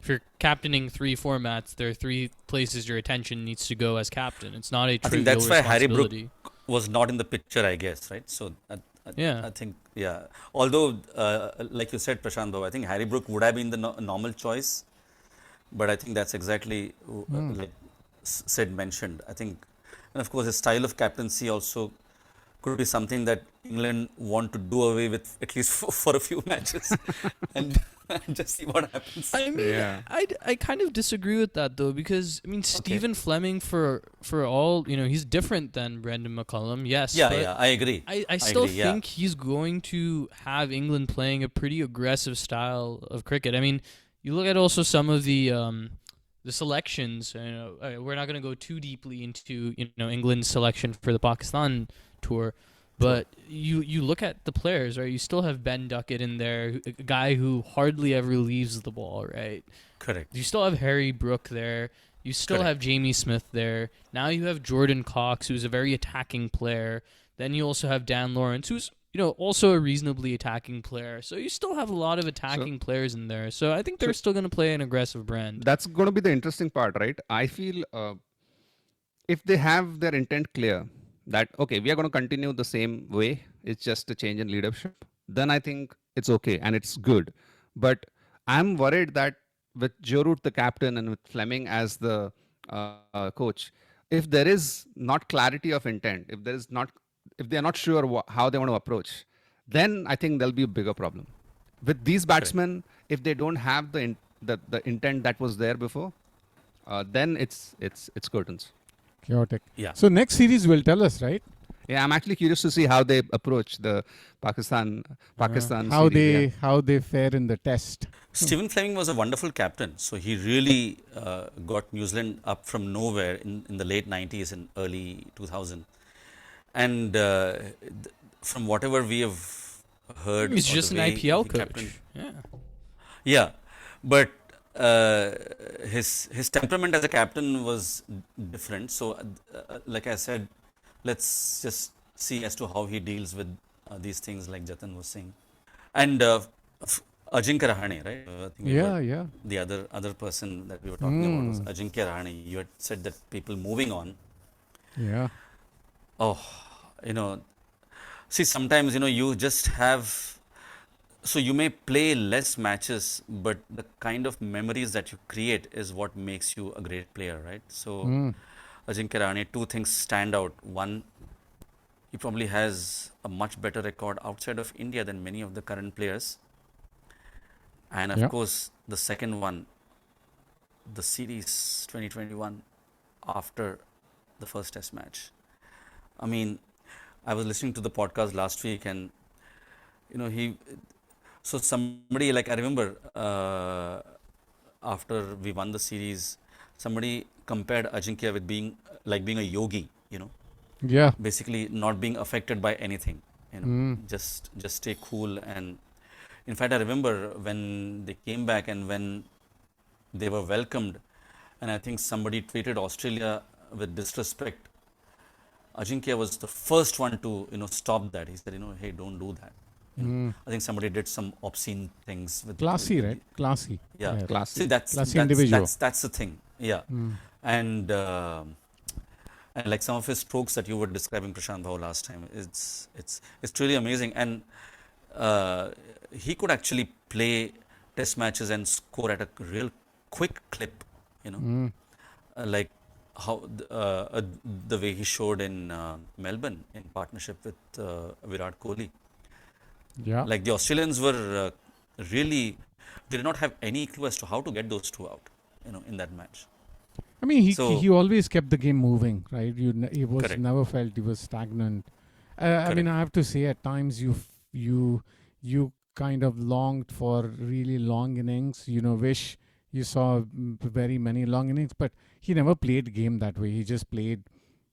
S2: if you're captaining 3 formats, there are 3 places your attention needs to go as captain. It's not a
S3: I think
S2: trivial
S3: that's why Harry Brook
S2: responsibility.
S3: was not in the picture, I guess, right? So
S2: Yeah.
S3: I think, yeah. Although, like you said, Prashant Bhav, I think Harry Brook would have been the normal choice, but I think that's exactly like Sid mentioned. I think, and of course, his style of captaincy also could be something that England want to do away with at least for a few matches and just see what happens.
S2: I mean,
S4: Yeah.
S2: I kind of disagree with that though, because I mean, Stephen Fleming for all, he's different than Brendan McCullum. Yes.
S3: Yeah,
S2: but
S3: yeah, I agree.
S2: I still
S3: agree, yeah.
S2: think he's going to have England playing a pretty aggressive style of cricket. I mean, you look at also some of the selections. We're not going to go too deeply into England's selection for the Pakistan tour, but you look at the players, right? You still have Ben Duckett in there, a guy who hardly ever leaves the ball, right?
S3: Correct.
S2: You still have Harry Brook there. You still
S3: Correct.
S2: have Jamie Smith there. Now you have Jordan Cox, who's a very attacking player. Then you also have Dan Lawrence, who's also a reasonably attacking player. So you still have a lot of attacking players in there. So I think they're still going to play an aggressive brand.
S4: That's going to be the interesting part, right? I feel if they have their intent clear, that okay, we are going to continue the same way, it's just a change in leadership, then I think it's okay and it's good. But I'm worried that with Joe Root the captain and with Fleming as the coach, if there is not clarity of intent, if they are not sure how they want to approach, then I think there'll be a bigger problem with these batsmen. If they don't have the intent that was there before, then it's curtains.
S1: Chaotic.
S3: Yeah.
S1: So next series will tell us, right?
S4: Yeah, I'm actually curious to see how they approach the Pakistan
S1: How
S4: series,
S1: how they fare in the test.
S3: Stephen Fleming was a wonderful captain. So he really got New Zealand up from nowhere in the late 90s and early 2000. And from whatever we have heard,
S2: He's
S3: or
S2: just
S3: the
S2: an
S3: way
S2: IPL
S3: he
S2: coach.
S3: captained-
S2: Yeah.
S3: Yeah, but his temperament as a captain was different. So, like I said, let's just see as to how he deals with these things, like Jatan was saying. And Ajinkya Rahane, right? I think we
S1: Yeah,
S3: were-
S1: yeah.
S3: The other person that we were talking about was Ajinkya Rahane. You had said that people moving on.
S1: Yeah.
S3: Oh, see, sometimes you just have. So you may play less matches, but the kind of memories that you create is what makes you a great player, right? So Ajinkya Rahane, 2 things stand out. One, he probably has a much better record outside of India than many of the current players. And of
S1: Yeah.
S3: course, the second one, the series 2021 after the first test match. I mean, I was listening to the podcast last week, and so somebody, like, I remember after we won the series, somebody compared Ajinkya with being a yogi,
S1: Yeah.
S3: basically not being affected by anything, just stay cool. And in fact, I remember when they came back and when they were welcomed, and I think somebody treated Australia with disrespect. Ajinkya was the first one to stop that. He said, hey, don't do that. I think somebody did some obscene things with
S1: Classy, right? Classy.
S3: Yeah,
S4: Classy.
S3: See, that's
S1: Classy individual.
S3: That's the thing. Yeah, and like some of his strokes that you were describing, Prashant Bhau, last time, it's truly amazing. And he could actually play test matches and score at a real quick clip. Like how the way he showed in Melbourne in partnership with Virat Kohli.
S1: Yeah.
S3: Like the Australians were really, they did not have any clue as to how to get those 2 out, in that match.
S1: I mean,
S3: So-
S1: he always kept the game moving, right? He was
S3: Correct.
S1: never felt he was stagnant. I mean, I have to say, at times you kind of longed for really long innings. Wish you saw very many long innings, but he never played game that way. He just played,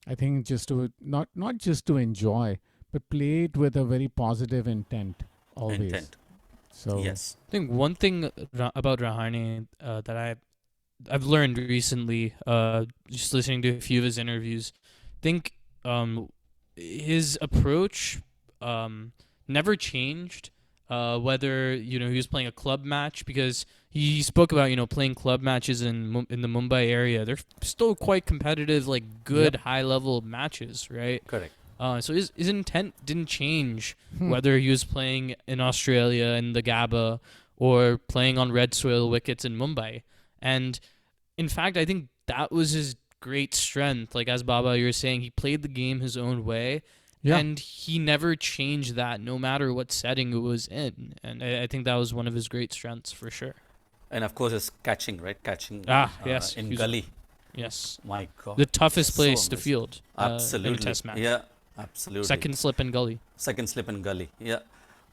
S1: I think, just to not just to enjoy, but played with a very positive intent always.
S3: Intent.
S1: So
S3: Yes.
S2: I think one thing about Rahane that I've learned recently, just listening to a few of his interviews, I think his approach never changed whether he was playing a club match, because he spoke about playing club matches in the Mumbai area. They're still quite competitive, like good high level matches, right?
S3: Correct.
S2: So his intent didn't change
S1: Hmm.
S2: whether he was playing in Australia in the Gabba or playing on red soil wickets in Mumbai. And in fact, I think that was his great strength. Like as Baba, you were saying, he played the game his own way.
S1: Yeah.
S2: And he never changed that, no matter what setting it was in. And I think that was one of his great strengths for sure.
S3: And of course, his catching, right? Catching
S2: Yes.
S3: in
S2: He's-
S3: gully.
S2: Yes.
S3: My God.
S2: The toughest
S3: So
S2: place to
S3: amazing.
S2: field
S3: Absolutely.
S2: in a test match.
S3: Yeah, absolutely.
S2: Second slip in gully.
S3: Second slip in gully. Yeah.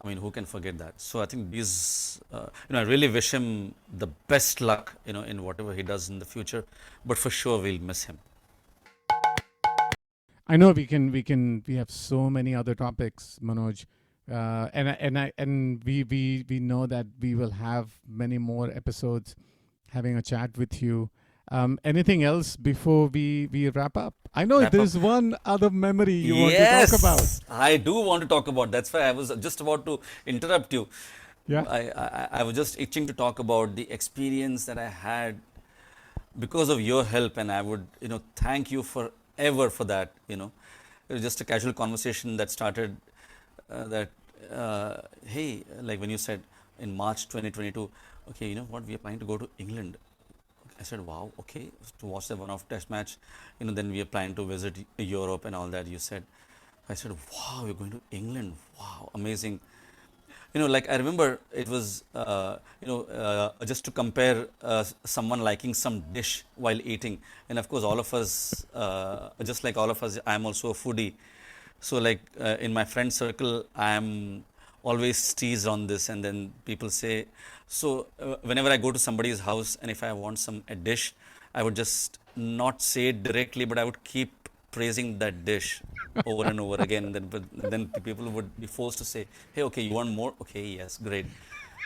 S3: I mean, who can forget that? So I think these, I really wish him the best luck, in whatever he does in the future. But for sure, we'll miss him.
S1: I know we have so many other topics, Manoj, and we know that we will have many more episodes having a chat with you. Anything else before we wrap up? I know
S3: Wrap
S1: there's one other memory you want to talk about.
S3: I do want to talk about. That's why I was just about to interrupt you.
S1: Yeah.
S3: I was just itching to talk about the experience that I had because of your help, and I would thank you forever for that. It was just a casual conversation that started that hey, like when you said in March 2022, okay, you know what, we are planning to go to England. I said, wow, okay, to watch the one-off test match. Then we are planning to visit Europe and all that. You said, I said, wow, we're going to England. Wow, amazing. Like I remember it was, just to compare someone liking some dish while eating. And of course, all of us, just like all of us, I'm also a foodie. So like in my friend circle, I'm always teased on this. And then people say, so whenever I go to somebody's house and if I want a dish, I would just not say it directly, but I would keep praising that dish over and over again. Then people would be forced to say, hey, okay, you want more? Okay, yes, great.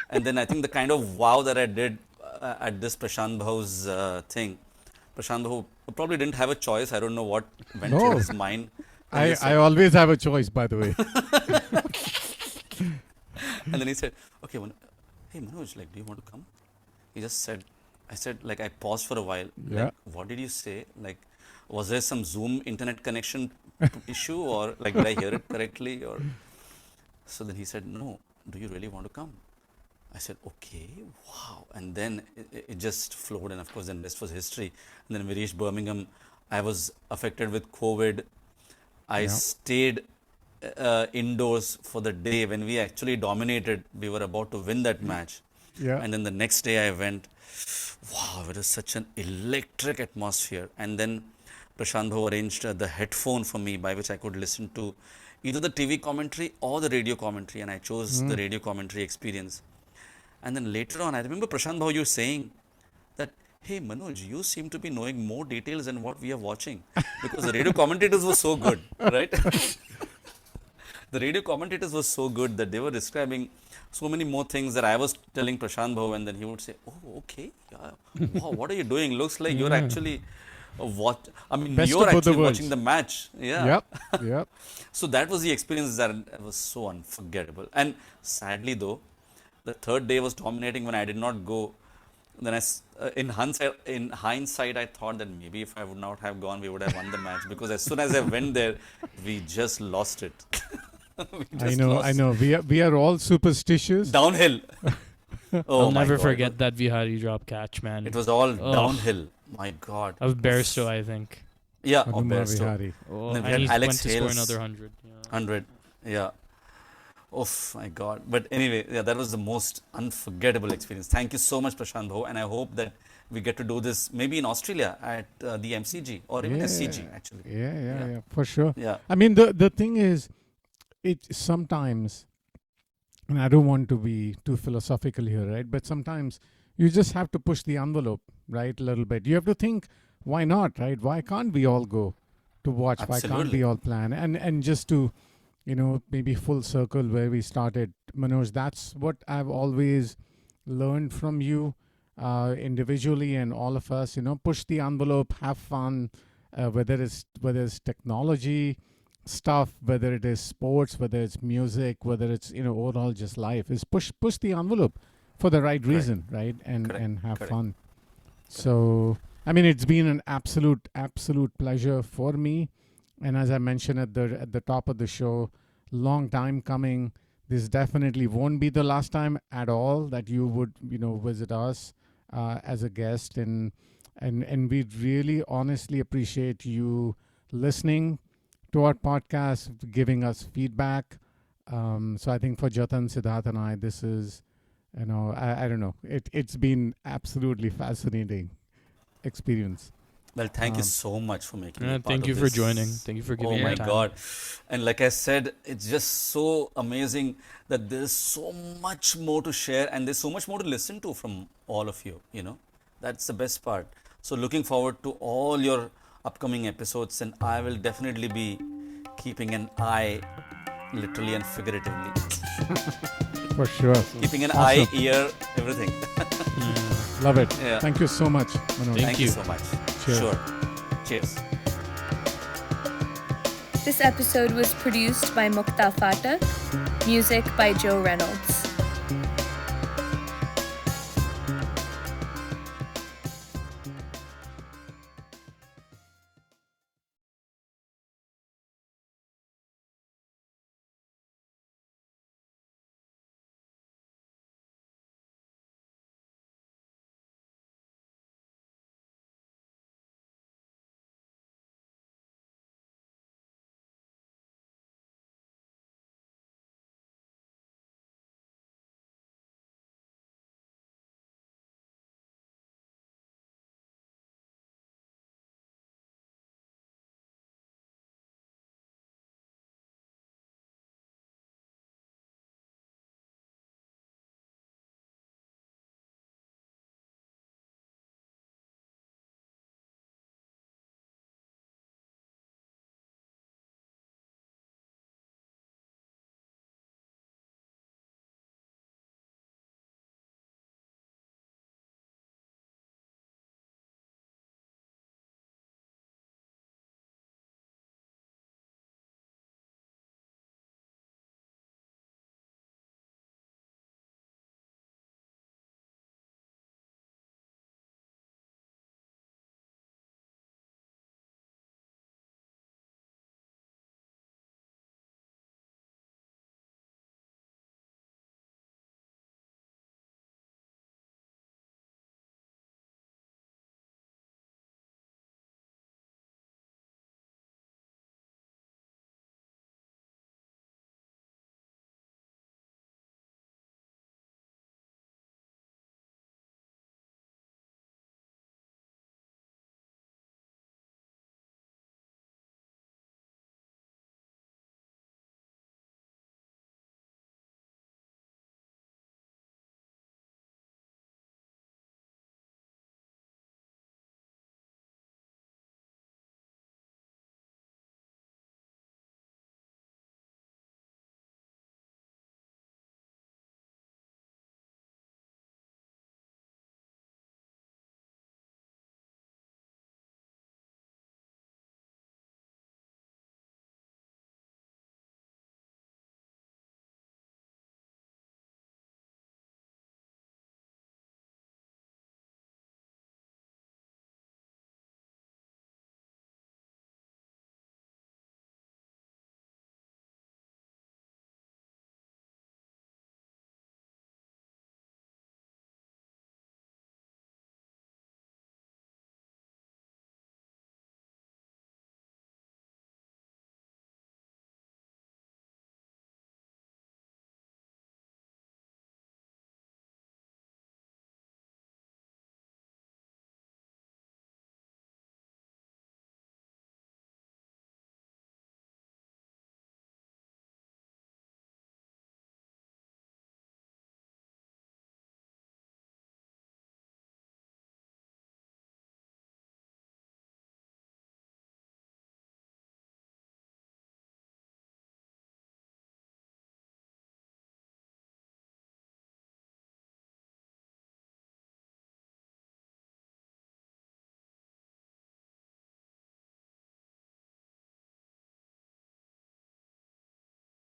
S3: And then I think the kind of wow that I did at this Prashant Bhau's thing, Prashant Bhau probably didn't have a choice. I don't know what went through his mind. And
S1: I always have a choice, by the way.
S3: And then he said, okay, hey Manoj, like, do you want to come? He just said, I said, like, I paused for a while.
S1: Yeah.
S3: Like, what did you say? Like, was there some Zoom internet connection issue, or like, did I hear it correctly? Or so then he said, no, do you really want to come? I said, okay, wow. And then it just flowed, and of course, then rest was history. And then we reached Birmingham. I was affected with COVID. I stayed indoors for the day when we actually dominated. We were about to win that match.
S1: Yeah.
S3: And then the next day I went, wow, it was such an electric atmosphere. And then Prashant Bhau arranged the headphone for me by which I could listen to either the TV commentary or the radio commentary. And I chose the radio commentary experience. And then later on, I remember Prashant Bhau, you saying that, hey Manoj, you seem to be knowing more details than what we are watching. Because the radio commentators were so good, right? The radio commentators were so good that they were describing so many more things that I was telling Prashant Bhau, and then he would say, oh, okay, yeah. Wow, what are you doing? Looks like you're actually
S1: Best
S3: you're
S1: of both the
S3: actually
S1: worlds.
S3: watching the match. Yeah.
S1: Yep.
S3: So that was the experience that was so unforgettable. And sadly though, the third day was dominating when I did not go. Then in hindsight, I thought that maybe if I would not have gone, we would have won the match, because as soon as I went there, we just lost it.
S1: I know. We are all superstitious.
S3: Downhill. Oh,
S2: I'll
S3: my
S2: never
S3: God.
S2: forget that Vihari drop catch, man.
S3: It was all
S2: Oh.
S3: downhill. My God.
S2: Of Bairstow, I think.
S3: Yeah, of
S1: Hanuma
S3: Bairstow.
S1: Vihari.
S2: Oh,
S3: Then we
S2: and
S3: had
S2: he
S3: Alex
S2: went to score
S3: Hales.
S2: another 100. Yeah.
S3: 100. Yeah. Oh my God. But anyway, yeah, that was the most unforgettable experience. Thank you so much, Prashant Bhau. And I hope that we get to do this maybe in Australia at the MCG or even SCG, actually.
S1: Yeah, for sure.
S3: Yeah.
S1: I mean, the thing is, it sometimes, and I don't want to be too philosophical here, right? But sometimes you just have to push the envelope, right? A little bit. You have to think, why not, right? Why can't we all go to watch? Why can't
S3: Absolutely.
S1: we all plan? And just to, maybe full circle where we started, Manoj, that's what I've always learned from you individually and all of us, push the envelope, have fun, whether it's technology, stuff, whether it is sports, whether it's music, whether it's overall just life, is push the envelope for the right reason, right? And have fun. So I mean, it's been an absolute pleasure for me. And as I mentioned at the top of the show, long time coming. This definitely won't be the last time at all that you would visit us as a guest, and we really honestly appreciate you listening to our podcast, giving us feedback. So I think for Jatan, Siddharth, and I, this is, I don't know. It's been absolutely fascinating experience.
S3: Well, thank you so much for making me part
S2: Thank you
S3: of
S2: for
S3: this.
S2: joining. Thank you for giving
S3: Oh
S2: me
S3: my
S2: time.
S3: God. And like I said, it's just so amazing that there's so much more to share and there's so much more to listen to from all of you, That's the best part. So looking forward to all your upcoming episodes, and I will definitely be keeping an eye, literally and figuratively.
S1: For sure.
S3: Keeping an
S1: Awesome.
S3: eye, ear, everything.
S1: Love it.
S3: Yeah.
S1: Thank you so much, Manoj.
S3: Thank you so much.
S1: Cheers.
S3: Sure. Cheers.
S5: This episode was produced by Mukta, Phatak, music by Joe Reynolds.